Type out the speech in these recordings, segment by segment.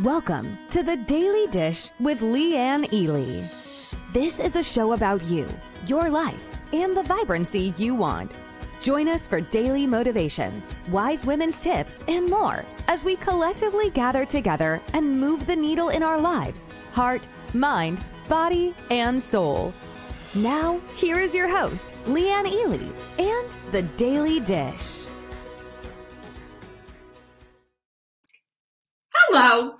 Welcome to the Daily Dish with Leanne Ely. This is a show about you, your life, and the vibrancy you want. Join us for daily motivation, wise women's tips, and more as we collectively gather together and move the needle in our lives, heart, mind, body, and soul. Now, here is your host, Leanne Ely, and the Daily Dish. Hello,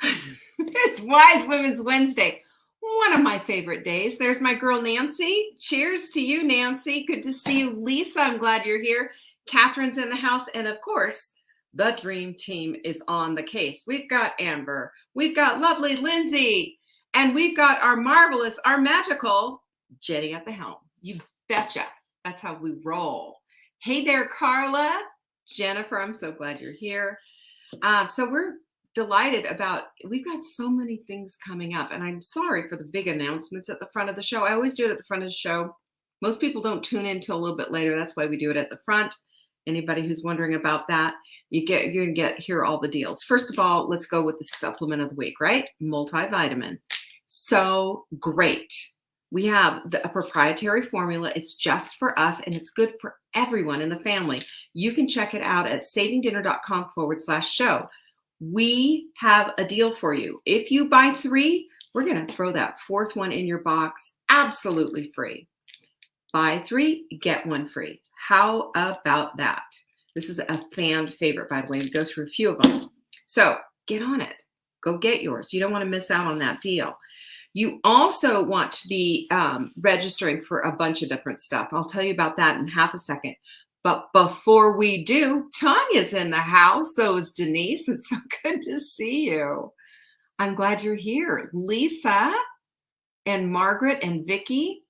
it's Wise Women's Wednesday, one of my favorite days. There's my girl, Nancy. Cheers to you, Nancy. Good to see you. Lisa, I'm glad you're here. Catherine's in the house. And of course, the dream team is on the case. We've got Amber. We've got lovely Lindsay. And we've got our marvelous, our magical Jenny at the helm. You betcha. That's how we roll. Hey there, Carla. Jennifer, I'm so glad you're here. So we're delighted about, we've got so many things coming up, and I'm sorry for the big announcements at the front of the show. I always do it at the front of the show. Most people don't tune in till a little bit later. That's why we do it at the front. Anybody who's wondering about that, you're gonna hear all the deals. First of all, let's go with the supplement of the week, right? Multivitamin. So great. We have a proprietary formula. It's just for us, and it's good for everyone in the family. You can check it out at savingdinner.com/show. We have a deal for you. If you buy 3, we're going to throw that 4th one in your box absolutely free. Buy 3, get 1 free. How about that? This is a fan favorite, by the way. We go through a few of them. So get on it. Go get yours. You don't want to miss out on that deal. You also want to be registering for a bunch of different stuff. I'll tell you about that in half a second. But before we do, Tanya's in the house. So is Denise. It's so good to see you. I'm glad you're here. Lisa and Margaret and Vicky.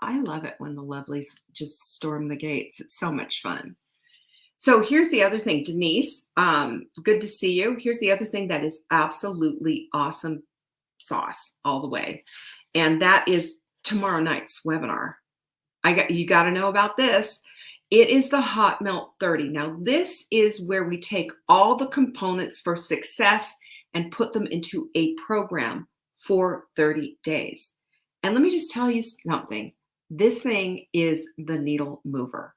I love it when the lovelies just storm the gates. It's so much fun. So here's the other thing, Denise. Good to see you. Here's the other thing that is absolutely awesome sauce all the way. And that is tomorrow night's webinar. You got to know about this. It is the Hot Melt 30. Now, this is where we take all the components for success and put them into a program for 30 days. And let me just tell you something. This thing is the needle mover.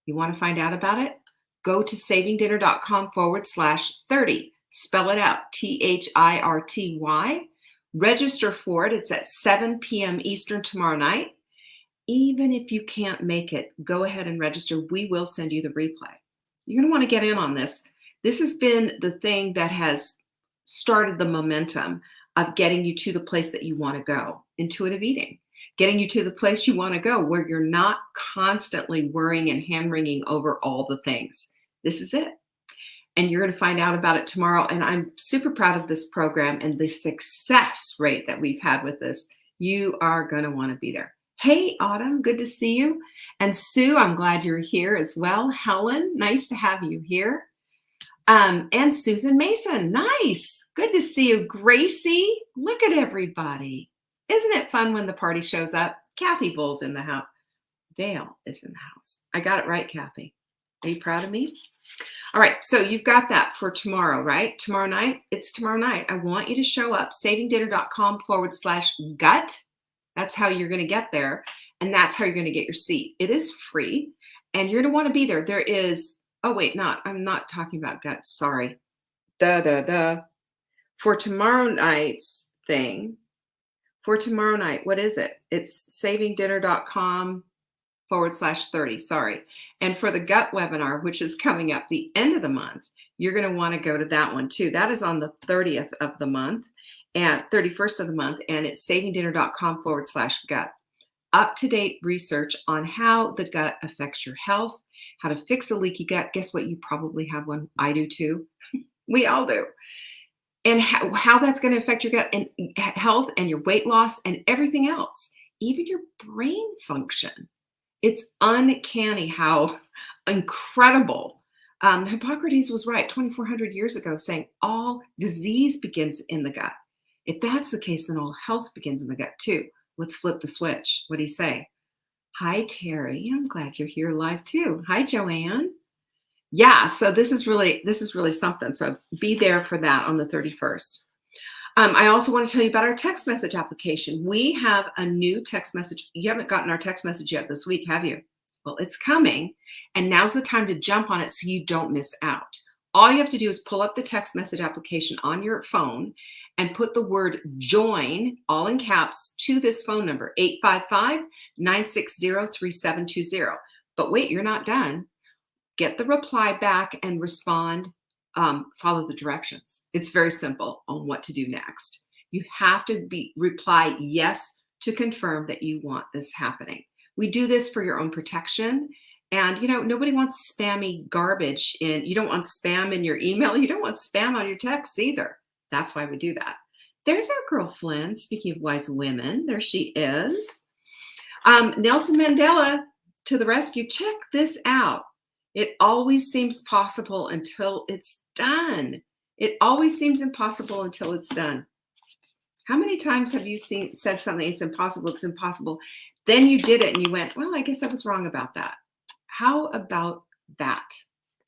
You want to find out about it? Go to savingdinner.com/30. Spell it out, THIRTY. Register for it. It's at 7 p.m. Eastern tomorrow night. Even if you can't make it, go ahead and register. We will send you the replay. You're going to want to get in on this. This has been the thing that has started the momentum of getting you to the place that you want to go. Intuitive eating. Getting you to the place you want to go where you're not constantly worrying and hand-wringing over all the things. This is it. And you're going to find out about it tomorrow. And I'm super proud of this program and the success rate that we've had with this. You are going to want to be there. Hey, Autumn, good to see you. And Sue, I'm glad you're here as well. Helen, nice to have you here. And Susan Mason, nice. Good to see you. Gracie, look at everybody. Isn't it fun when the party shows up? Kathy Bull's in the house. Vale is in the house. I got it right, Kathy. Are you proud of me? All right, so you've got that for tomorrow, right? Tomorrow night, it's tomorrow night. I want you to show up, savingdinner.com/gut. That's how you're going to get there. And that's how you're going to get your seat. It is free. And you're going to want to be there. There is, I'm not talking about gut. Sorry. For tomorrow night's thing, what is it? It's savingdinner.com/30. Sorry. And for the gut webinar, which is coming up the end of the month, you're going to want to go to that one too. That is on the 30th of the month. And 31st of the month, and it's savingdinner.com/gut. Up-to-date research on how the gut affects your health, how to fix a leaky gut. Guess what? You probably have one. I do too. We all do. And how that's going to affect your gut and health and your weight loss and everything else, even your brain function. It's uncanny how incredible. Hippocrates was right 2,400 years ago, saying all disease begins in the gut. If that's the case, then all health begins in the gut too. Let's flip the switch. What do you say? Hi, Terry. I'm glad you're here live too. Hi, Joanne. Yeah, so this is really something. So be there for that on the 31st. I also want to tell you about our text message application. We have a new text message. You haven't gotten our text message yet this week, have you? Well, it's coming, and now's the time to jump on it so you don't miss out. All you have to do is pull up the text message application on your phone and put the word join, all in caps, to this phone number, 855-960-3720. But wait, you're not done. Get the reply back and respond. Follow the directions. It's very simple on what to do next. You have to reply yes to confirm that you want this happening. We do this for your own protection. And, nobody wants spammy garbage you don't want spam in your email. You don't want spam on your texts either. That's why we do that. There's our girl Flynn. Speaking of wise women, there she is. Nelson Mandela to the rescue. Check this out. It always seems possible until it's done. It always seems impossible until it's done. How many times have you said something, it's impossible, then you did it and you went, well, I guess I was wrong about that. How about that?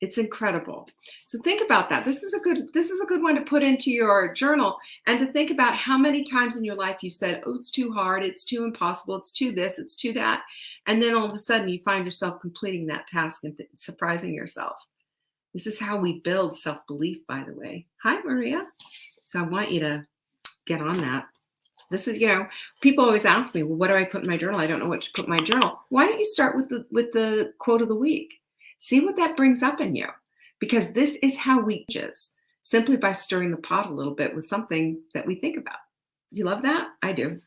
It's incredible. So think about that. This is a good one to put into your journal, and to think about how many times in your life you said, oh, it's too hard, it's too impossible, it's too this, it's too that. And then all of a sudden you find yourself completing that task and surprising yourself. This is how we build self-belief, by the way. Hi, Maria. So I want you to get on that. This is, people always ask me, well, what do I put in my journal? I don't know what to put in my journal. Why don't you start with the quote of the week? See what that brings up in you, because this is how we just simply by stirring the pot a little bit with something that we think about. You love that? I do.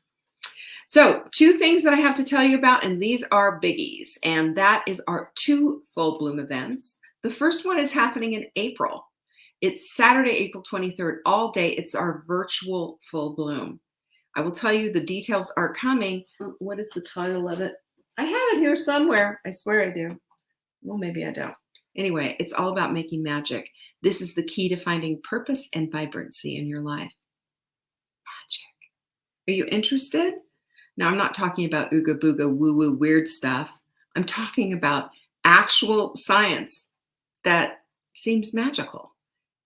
So 2 things that I have to tell you about, and these are biggies, and that is our 2 full bloom events. The first one is happening in April. It's Saturday, April 23rd, all day. It's our virtual full bloom. I will tell you the details are coming. What is the title of it? I have it here somewhere. I swear I do. Well, maybe I don't. Anyway, it's all about making magic. This is the key to finding purpose and vibrancy in your life. Magic. Are you interested? Now, I'm not talking about ooga booga woo-woo weird stuff. I'm talking about actual science that seems magical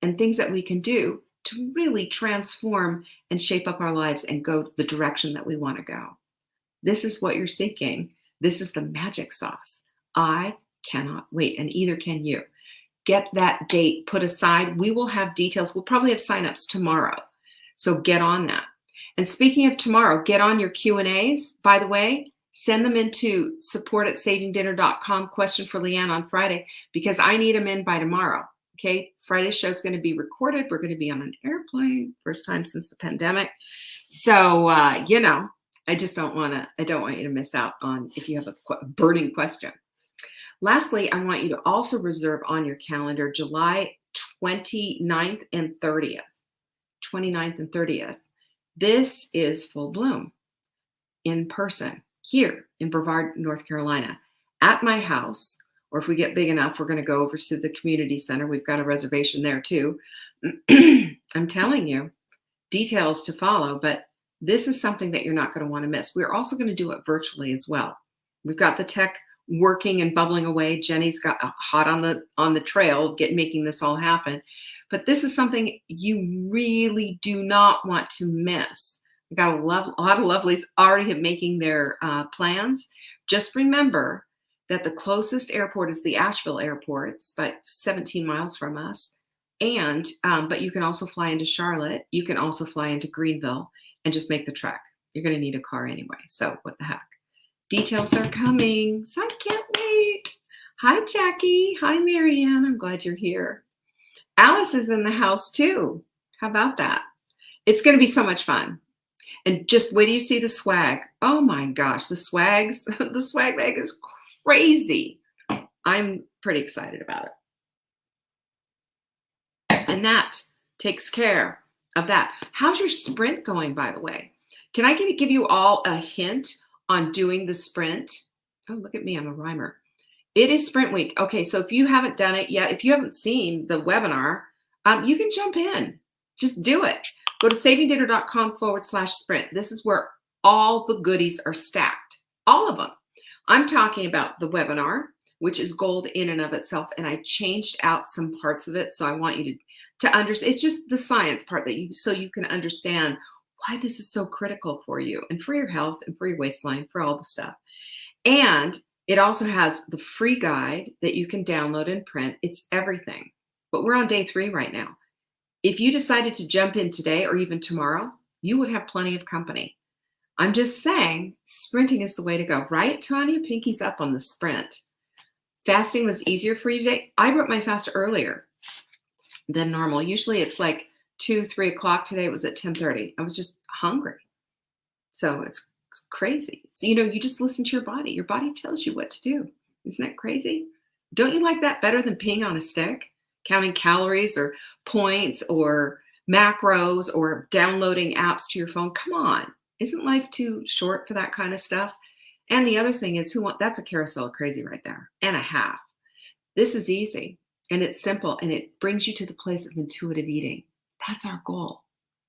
and things that we can do to really transform and shape up our lives and go the direction that we want to go. This is what you're seeking. This is the magic sauce. I cannot wait, and either can you. Get that date put aside. We will have details. We'll probably have signups tomorrow. So get on that. And speaking of tomorrow, get on your Q&As. By the way, send them into support@savingdinner.com, question for Leanne on Friday, because I need them in by tomorrow. Okay, Friday's show is going to be recorded. We're going to be on an airplane, first time since the pandemic. So, I don't want you to miss out on if you have a burning question. Lastly, I want you to also reserve on your calendar July 29th and 30th. 29th and 30th. This is full bloom in person here in Brevard, North Carolina, at my house. Or if we get big enough, we're going to go over to the community center. We've got a reservation there too. I'm telling you, details to follow, but this is something that you're not going to want to miss. We're also going to do it virtually as well. We've got the tech working and bubbling away. Jenny's got hot on the trail of making this all happen. But this is something you really do not want to miss. We've got a lot of lovelies already making their plans. Just remember that the closest airport is the Asheville airport. It's about 17 miles from us. And but you can also fly into Charlotte. You can also fly into Greenville and just make the trek. You're going to need a car anyway. So what the heck? Details are coming. So I can't wait. Hi, Jackie. Hi, Marianne. I'm glad you're here. Alice is in the house too. How about that? It's going to be so much fun. And just wait till you see the swag. Oh my gosh, the swag bag is crazy. I'm pretty excited about it. And that takes care of that. How's your sprint going, by the way? Can I give you all a hint on doing the sprint? Oh, look at me, I'm a rhymer. It is sprint week. Okay, so if you haven't done it yet, if you haven't seen the webinar, you can jump in. Just do it. Go to savingdinner.com/sprint. This is where all the goodies are stacked. All of them. I'm talking about the webinar, which is gold in and of itself. And I changed out some parts of it. So I want you to understand. It's just the science part so you can understand why this is so critical for you and for your health and for your waistline, for all the stuff. And it also has the free guide that you can download and print. It's everything. But we're on day 3 right now. If you decided to jump in today or even tomorrow, you would have plenty of company. I'm just saying, sprinting is the way to go, right, Tanya? Pinky's up on the sprint. Fasting was easier for you today. I broke my fast earlier than normal. Usually it's like 2, 3 o'clock. Today it was at 10:30. I was just hungry. So it's crazy. So, you just listen to your body. Your body tells you what to do. Isn't that crazy? Don't you like that better than peeing on a stick? Counting calories or points or macros or downloading apps to your phone? Come on. Isn't life too short for that kind of stuff? And the other thing is, that's a carousel of crazy right there and a half. This is easy and it's simple and it brings you to the place of intuitive eating. That's our goal.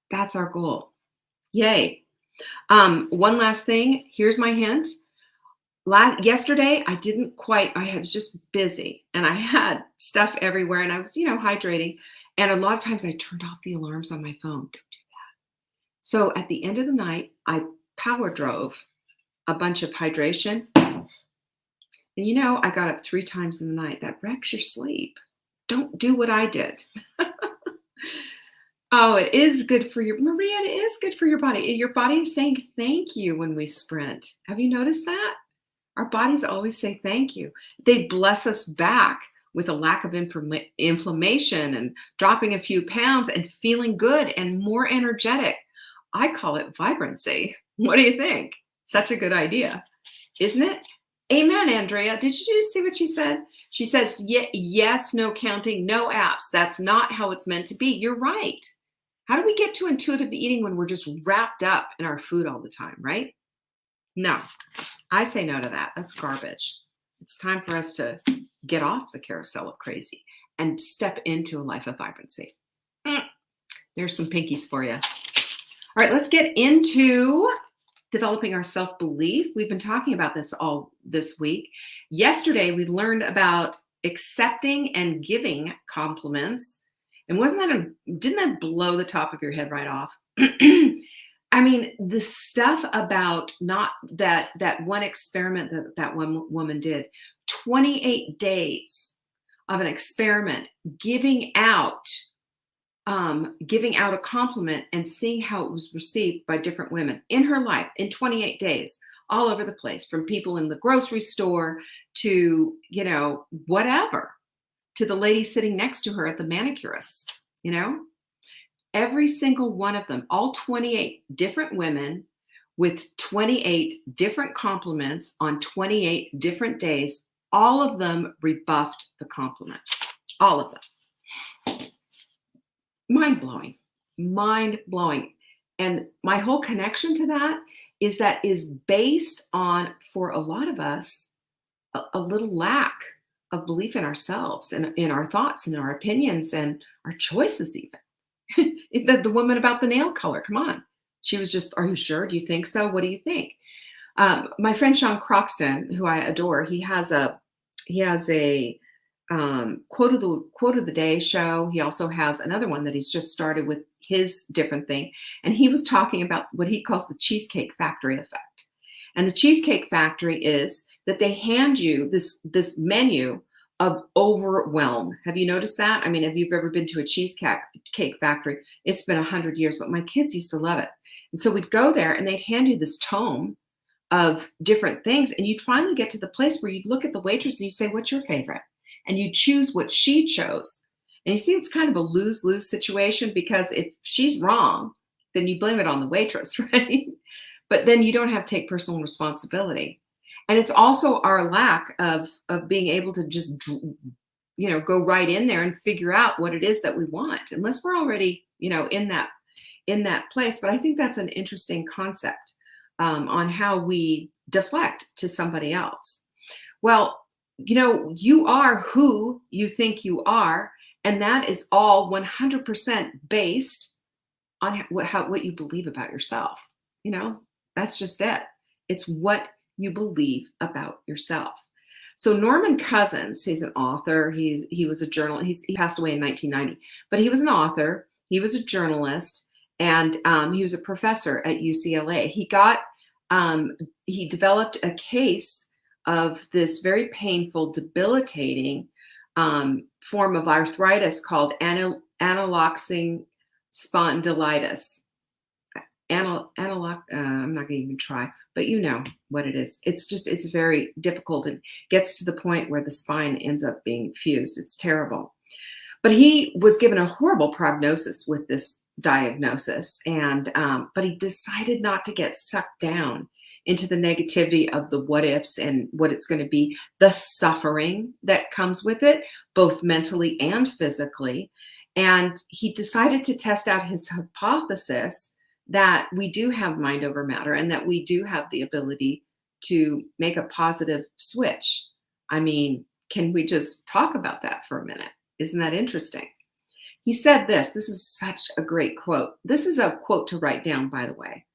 That's our goal. Yay. One last thing. Here's my hint. Yesterday, I was just busy and I had stuff everywhere and I was, hydrating. And a lot of times I turned off the alarms on my phone. Don't do that. So at the end of the night, I power drove a bunch of hydration. And I got up 3 times in the night. That wrecks your sleep. Don't do what I did. Oh, it is good for Maria, it is good for your body. Your body is saying thank you when we sprint. Have you noticed that? Our bodies always say thank you. They bless us back with a lack of inflammation and dropping a few pounds and feeling good and more energetic. I call it vibrancy. What do you think? Such a good idea, isn't it? Amen, Andrea. Did you just see what she said? She says, yes, no counting, no apps. That's not how it's meant to be. You're right. How do we get to intuitive eating when we're just wrapped up in our food all the time, right? No, I say no to that. That's garbage. It's time for us to get off the carousel of crazy and step into a life of vibrancy. There's some pinkies for you. All right, let's get into developing our self-belief. We've been talking about this all this week. Yesterday, we learned about accepting and giving compliments. And didn't that blow the top of your head right off? I mean, the stuff about not that one experiment that one woman did, 28 days of an experiment, giving out a compliment and seeing how it was received by different women in her life in 28 days, all over the place, from people in the grocery store to, whatever, to the lady sitting next to her at the manicurist, every single one of them, all 28 different women with 28 different compliments on 28 different days, all of them rebuffed the compliment, all of them. Mind-blowing. And my whole connection to that is based on, for a lot of us, a little lack of belief in ourselves and in our thoughts and our opinions and our choices even. The woman about the nail color, come on. She was just, are you sure? Do you think so? What do you think? My friend Sean Croxton, who I adore, he has a quote of the day show. He also has another one that he's just started with his different thing. And he was talking about what he calls the Cheesecake Factory effect. And the Cheesecake Factory is that they hand you this menu of overwhelm. Have you noticed that? I mean, have you ever been to a cheesecake factory? It's been 100 years, but my kids used to love it. And so we'd go there and they'd hand you this tome of different things. And you'd finally get to the place where you'd look at the waitress and you say, what's your favorite? And you choose what she chose. And you see, it's kind of a lose-lose situation, because if she's wrong, then you blame it on the waitress, right? But then you don't have to take personal responsibility. And it's also our lack of being able to just, go right in there and figure out what it is that we want, unless we're already, in that place. But I think that's an interesting concept on how we deflect to somebody else. Well, you are who you think you are, and that is all 100% based on what you believe about yourself. That's just it. It's what you believe about yourself. So Norman Cousins, he's an author. He was a journalist. He passed away in 1990, but he was an author. He was a journalist, and he was a professor at UCLA. He developed a case of this very painful, debilitating form of arthritis called ankylosing spondylitis. I'm not going to even try, but you know what it is. It's very difficult and gets to the point where the spine ends up being fused. It's terrible. But he was given a horrible prognosis with this diagnosis, but he decided not to get sucked down into the negativity of the what ifs and what it's going to be, the suffering that comes with it, both mentally and physically. And he decided to test out his hypothesis that we do have mind over matter and that we do have the ability to make a positive switch. I mean, can we just talk about that for a minute? Isn't that interesting? He said this is such a great quote. This is a quote to write down, by the way.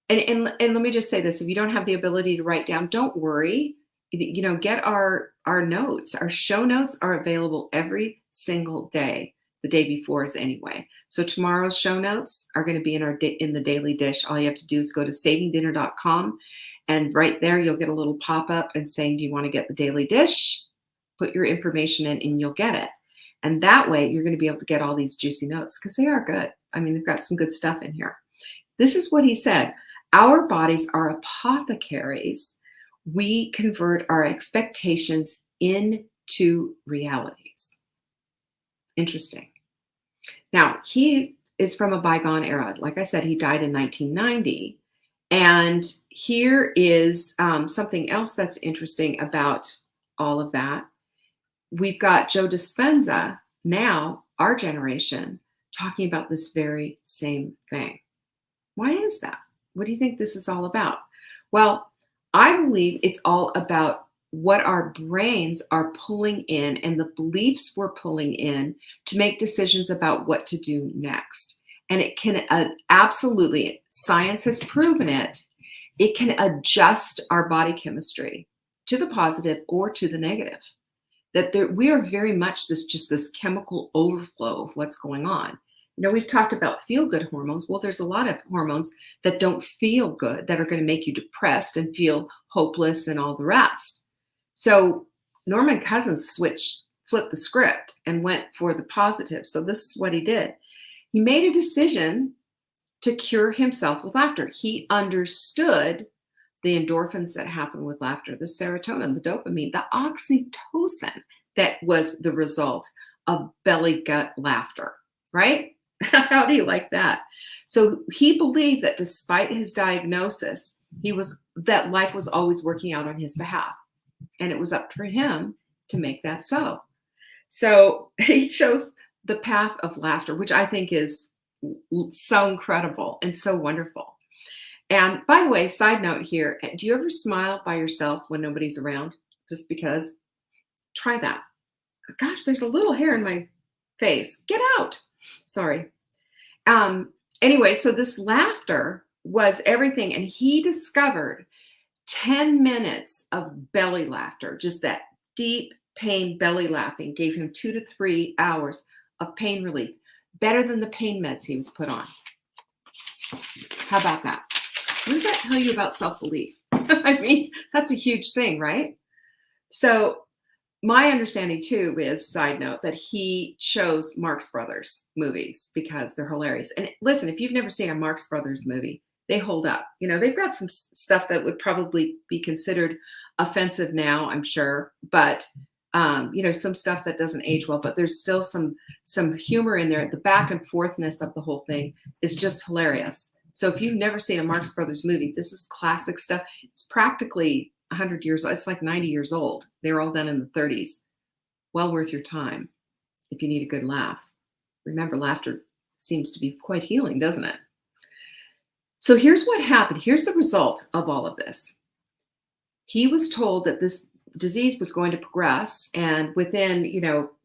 And let me just say this, if you don't have the ability to write down, don't worry. You know, get our notes. Our show notes are available every single day, the day before is anyway. So tomorrow's show notes are going to be in the Daily Dish. All you have to do is go to savingdinner.com, and right there you'll get a little pop-up and saying, do you want to get the Daily Dish? Put your information in and you'll get it. And that way you're going to be able to get all these juicy notes because they are good. I mean, they've got some good stuff in here. This is what he said. Our bodies are apothecaries. We convert our expectations into realities. Interesting. Now, he is from a bygone era. Like I said, he died in 1990. And here is something else that's interesting about all of that. We've got Joe Dispenza, now our generation, talking about this very same thing. Why is that? What do you think this is all about? Well, I believe it's all about what our brains are pulling in and the beliefs we're pulling in to make decisions about what to do next. And it can absolutely, science has proven it, it can adjust our body chemistry to the positive or to the negative. That we are very much this chemical overflow of what's going on. You know, we've talked about feel-good hormones. Well, there's a lot of hormones that don't feel good, that are going to make you depressed and feel hopeless and all the rest. So Norman Cousins flipped the script and went for the positive. So this is what he did. He made a decision to cure himself with laughter. He understood the endorphins that happen with laughter, the serotonin, the dopamine, the oxytocin that was the result of belly gut laughter, right? How do you like that? So he believed that despite his diagnosis, that life was always working out on his behalf. And it was up for him to make that so. So he chose the path of laughter, which I think is so incredible and so wonderful. And by the way, side note here, do you ever smile by yourself when nobody's around? Just because? Try that. Gosh, there's a little hair in my face. Get out. Sorry. Anyway, so this laughter was everything. And he discovered 10 minutes of belly laughter, just that deep pain belly laughing, gave him 2 to 3 hours of pain relief. Better than the pain meds he was put on. How about that? What does that tell you about self-belief? I mean, that's a huge thing, right? So my understanding too is, side note, that he chose Marx Brothers movies because they're hilarious. And listen, if you've never seen a Marx Brothers movie, they hold up. You know, they've got some stuff that would probably be considered offensive now, I'm sure, but you know, some stuff that doesn't age well, but there's still some humor in there. The back and forthness of the whole thing is just hilarious. So if you've never seen a Marx Brothers movie, this is classic stuff. It's practically 100 years old. It's like 90 years old. They were all done in the 30s. Well worth your time if you need a good laugh. Remember, laughter seems to be quite healing, doesn't it? So here's what happened. Here's the result of all of this. He was told that this disease was going to progress, and within,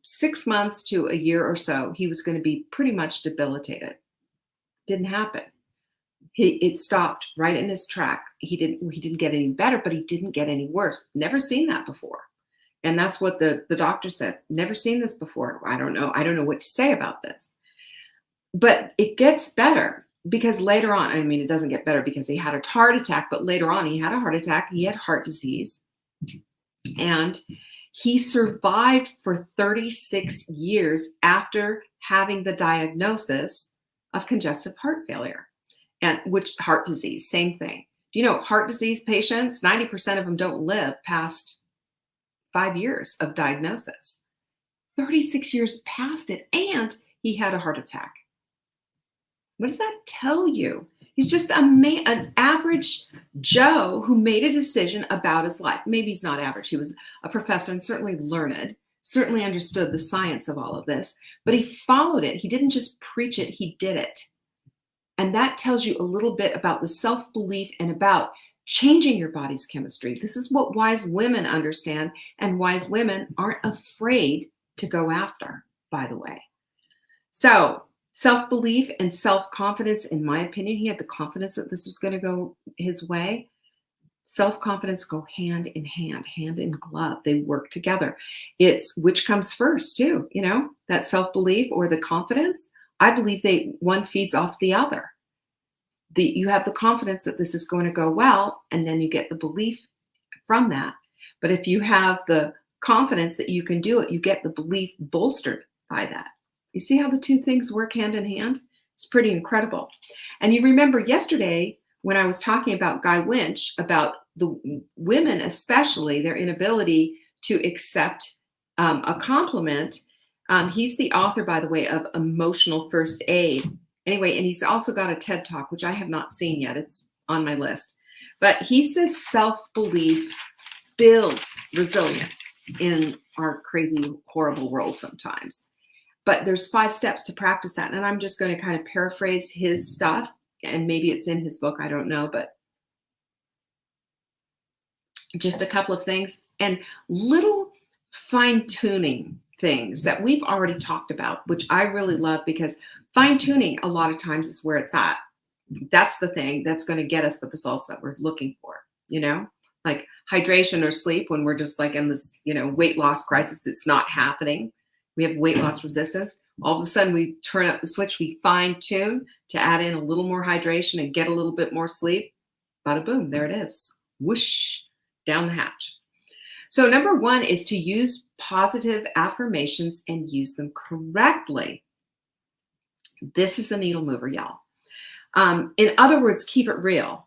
6 months to a year or so, he was going to be pretty much debilitated. Didn't happen. It stopped right in his track. He didn't get any better, but he didn't get any worse. Never seen that before. And that's what the doctor said. Never seen this before. I don't know. I don't know what to say about this. But it gets better because later on, I mean, it doesn't get better because he had a heart attack, but later on he had a heart attack. He had heart disease. And he survived for 36 years after having the diagnosis of congestive heart failure, and which heart disease, same thing. Do you know heart disease patients, 90% of them don't live past 5 years of diagnosis. 36 years past it, and he had a heart attack. What does that tell you? He's just an average Joe who made a decision about his life. Maybe he's not average. He was a professor and certainly learned, certainly understood the science of all of this, but he followed it. He didn't just preach it, he did it. And that tells you a little bit about the self-belief and about changing your body's chemistry. This is what wise women understand, and wise women aren't afraid to go after, by the way. So self-belief and self-confidence, in my opinion, he had the confidence that this was going to go his way. Self-confidence go hand in hand, hand in glove. They work together. It's which comes first too, you know, that self-belief or the confidence. I believe one feeds off the other. You have the confidence that this is going to go well, and then you get the belief from that. But if you have the confidence that you can do it, you get the belief bolstered by that. You see how the two things work hand in hand? It's pretty incredible. And you remember yesterday when I was talking about Guy Winch, about the women, especially their inability to accept a compliment. He's the author, by the way, of Emotional First Aid. Anyway, and he's also got a TED Talk, which I have not seen yet. It's on my list. But he says self-belief builds resilience in our crazy, horrible world sometimes. But there's 5 steps to practice that. And I'm just going to kind of paraphrase his stuff. And maybe it's in his book. I don't know. But just a couple of things. And little fine-tuning things that we've already talked about, which I really love, because fine-tuning a lot of times is where it's at. That's the thing that's going to get us the results that we're looking for, you know, like hydration or sleep when we're just like in this, you know, weight loss crisis. It's not happening. We have weight loss resistance. All of a sudden we turn up the switch, we fine tune to add in a little more hydration and get a little bit more sleep. Bada boom, there it is. Whoosh, down the hatch. So number 1 is to use positive affirmations and use them correctly. This is a needle mover, y'all. In other words, keep it real.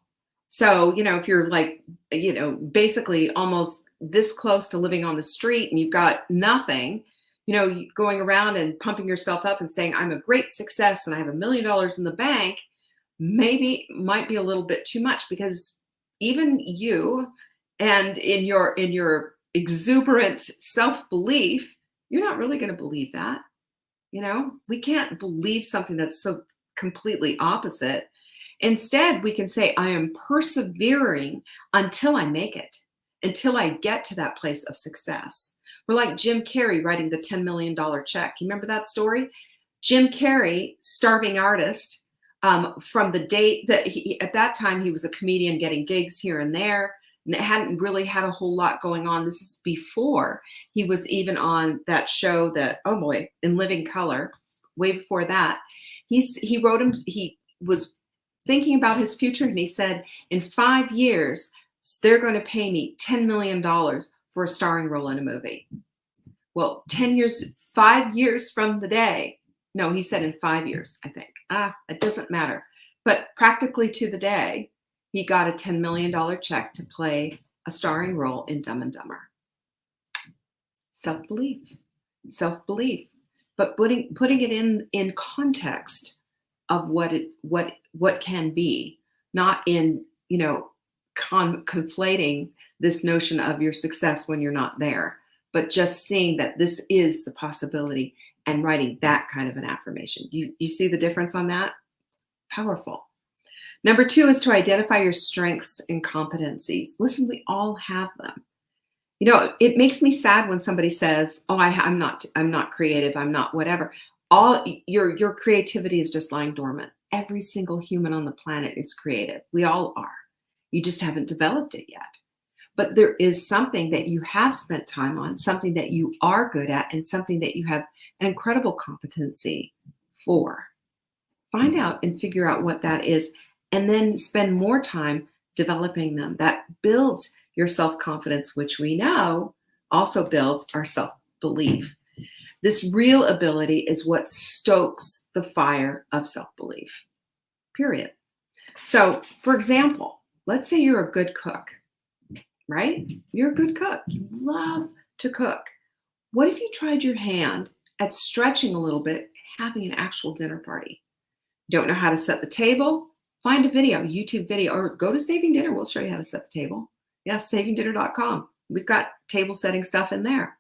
So, you know, if you're like, you know, basically almost this close to living on the street and you've got nothing, you know, going around and pumping yourself up and saying, I'm a great success and I have $1 million in the bank, maybe might be a little bit too much, because even you and in your exuberant self-belief, you're not really going to believe that. You know, we can't believe something that's so completely opposite. Instead, we can say, I am persevering until I make it, until I get to that place of success. We're like Jim Carrey writing the $10 million check. You remember that story? Jim Carrey, starving artist, from the date that at that time, he was a comedian getting gigs here and there, and hadn't really had a whole lot going on. This is before he was even on that show that, oh boy, In Living Color, way before that. He was thinking about his future, and he said, in 5 years, they're going to pay me $10 million for a starring role in a movie. Well, 5 years from the day. No, he said in 5 years, I think. It doesn't matter. But practically to the day, he got a $10 million check to play a starring role in Dumb and Dumber. Self-belief. But putting it in context of what can be, not in, you know, conflating this notion of your success when you're not there, but just seeing that this is the possibility and writing that kind of an affirmation. You see the difference on that? Powerful. Number 2 is to identify your strengths and competencies. Listen, we all have them. You know, it makes me sad when somebody says, "Oh, I'm not creative. I'm not whatever." All your creativity is just lying dormant. Every single human on the planet is creative. We all are. You just haven't developed it yet. but there is something that you have spent time on, something that you are good at, and something that you have an incredible competency for. Find out and figure out what that is, and then spend more time developing them. That builds your self-confidence, which we know also builds our self-belief. This real ability is what stokes the fire of self-belief, period. So, for example, let's say you're a good cook, right? You're a good cook. You love to cook. What if you tried your hand at stretching a little bit, having an actual dinner party? Don't know how to set the table? Find a video, YouTube video, or go to Saving Dinner. We'll show you how to set the table. Yes, savingdinner.com. We've got table setting stuff in there.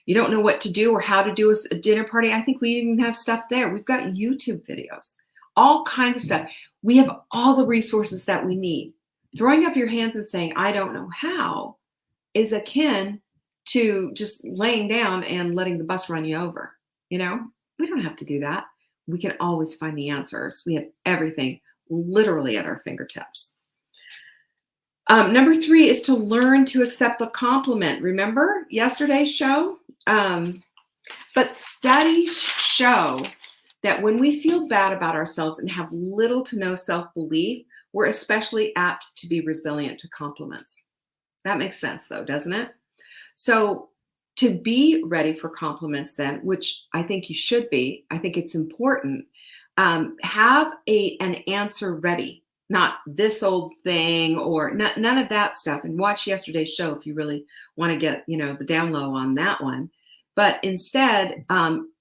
You don't know what to do or how to do a dinner party? I think we even have stuff there. We've got YouTube videos, all kinds of stuff. We have all the resources that we need. Throwing up your hands and saying, I don't know how, is akin to just laying down and letting the bus run you over. You know, we don't have to do that. We can always find the answers. We have everything literally at our fingertips. Number 3 is to learn to accept a compliment. Remember yesterday's show? But studies show that when we feel bad about ourselves and have little to no self-belief, we're especially apt to be resilient to compliments. That makes sense though, doesn't it? So to be ready for compliments then, which I think you should be, I think it's important, have an answer ready, not this old thing or none of that stuff. And watch yesterday's show if you really want to get, the down low on that one. But instead,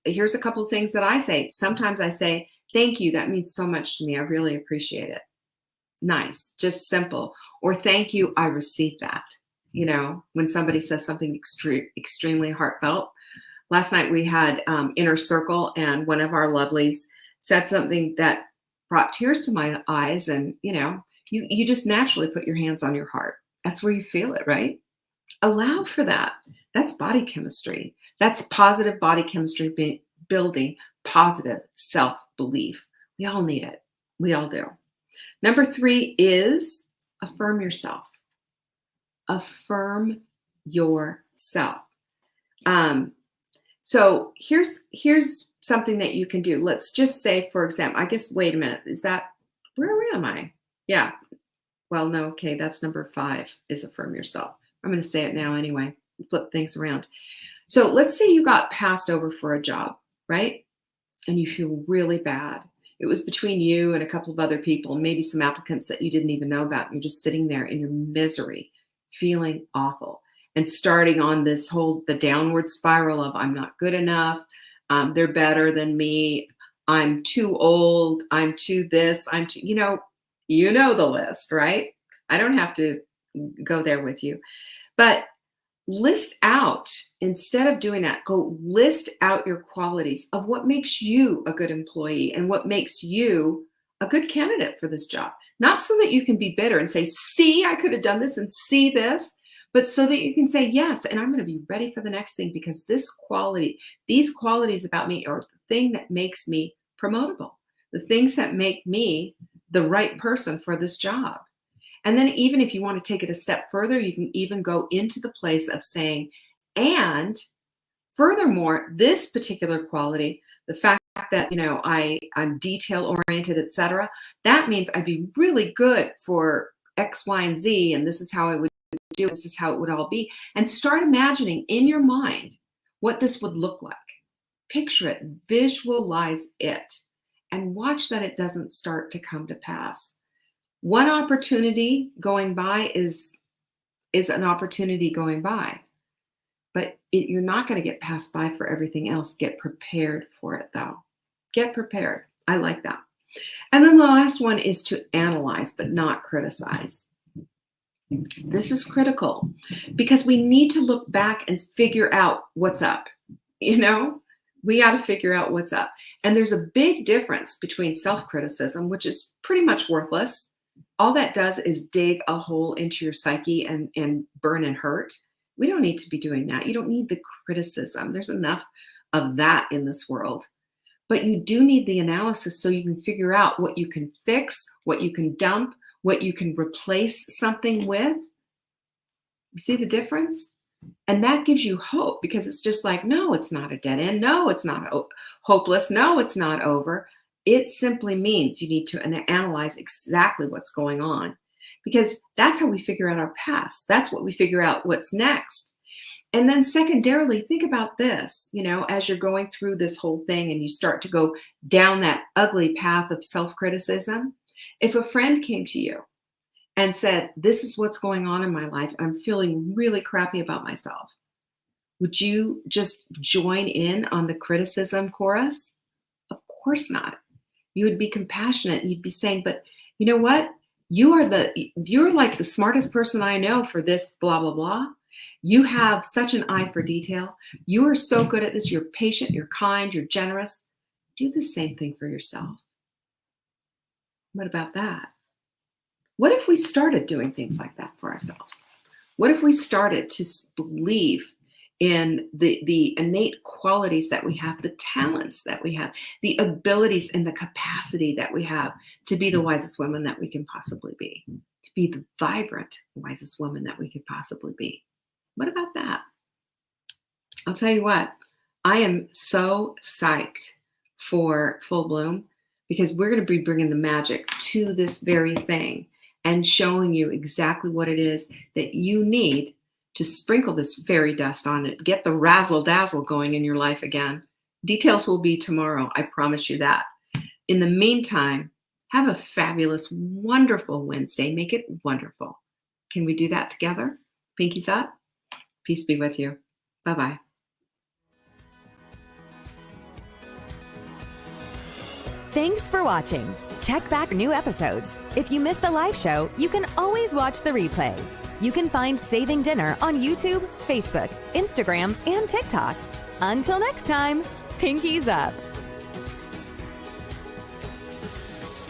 here's a couple of things that I say. Sometimes I say, thank you, that means so much to me. I really appreciate it. Nice, just simple. Or thank you, I received that. When somebody says something extremely heartfelt. Last night we had Inner Circle, and one of our lovelies said something that brought tears to my eyes. And, you just naturally put your hands on your heart. That's where you feel it, right? Allow for that. That's body chemistry. That's positive body chemistry building positive self-belief. We all need it. We all do. Number 3 is affirm yourself. Affirm yourself. So here's something that you can do. Let's just say, for example, I guess, wait a minute, where am I? Yeah. Well, no, okay, that's number 5 is affirm yourself. I'm going to say it now anyway, flip things around. So let's say you got passed over for a job, right? And you feel really bad. It was between you and a couple of other people, maybe some applicants that you didn't even know about. You're just sitting there in your misery, feeling awful, and starting on the downward spiral of I'm not good enough. They're better than me. I'm too old. I'm too this. I'm too, you know the list, right? I don't have to go there with you, but list out, instead of doing that, go list out your qualities of what makes you a good employee and what makes you a good candidate for this job. Not so that you can be bitter and say, see, I could have done this and see this, but so that you can say, yes, and I'm going to be ready for the next thing because these qualities about me are the thing that makes me promotable, the things that make me the right person for this job. And then even if you want to take it a step further, you can even go into the place of saying, and furthermore, this particular quality, the fact that, I'm detail oriented, etc., that means I'd be really good for X, Y, and Z, and this is how I would do, this is how it would all be. And start imagining in your mind what this would look like. Picture it, visualize it, and watch that it doesn't start to come to pass. One opportunity going by is an opportunity going by, but you're not going to get passed by for everything else. Get prepared for it, though. Get prepared. I like that. And then the last one is to analyze, but not criticize. This is critical because we need to look back and figure out what's up. We got to figure out what's up. And there's a big difference between self-criticism, which is pretty much worthless. All that does is dig a hole into your psyche and burn and hurt. We don't need to be doing that. You don't need the criticism. There's enough of that in this world. But you do need the analysis so you can figure out what you can fix, what you can dump, what you can replace something with. You see the difference? And that gives you hope, because it's just like, no, it's not a dead end. No, it's not hopeless. No, it's not over. It simply means you need to analyze exactly what's going on, because that's how we figure out our past. That's what we figure out what's next. And then secondarily, think about this, as you're going through this whole thing and you start to go down that ugly path of self-criticism. If a friend came to you and said, this is what's going on in my life, I'm feeling really crappy about myself, would you just join in on the criticism chorus? Of course not. You would be compassionate. You'd be saying, but you know what? You're like the smartest person I know for this, blah, blah, blah. You have such an eye for detail. You are so good at this. You're patient, you're kind, you're generous. Do the same thing for yourself. What about that? What if we started doing things like that for ourselves? What if we started to believe in the innate qualities that we have, the talents that we have, the abilities and the capacity that we have to be the wisest women that we can possibly be, to be the vibrant, wisest woman that we could possibly be? What about that? I'll tell you what, I am so psyched for Full Bloom, because we're going to be bringing the magic to this very thing and showing you exactly what it is that you need to sprinkle this fairy dust on it, get the razzle dazzle going in your life again. Details will be tomorrow. I promise you that. In the meantime, have a fabulous, wonderful Wednesday. Make it wonderful. Can we do that together? Pinkies up. Peace be with you. Bye-bye. Thanks for watching. Check back new episodes. If you missed the live show, you can always watch the replay. You can find Saving Dinner on YouTube, Facebook, Instagram, and TikTok. Until next time, pinkies up.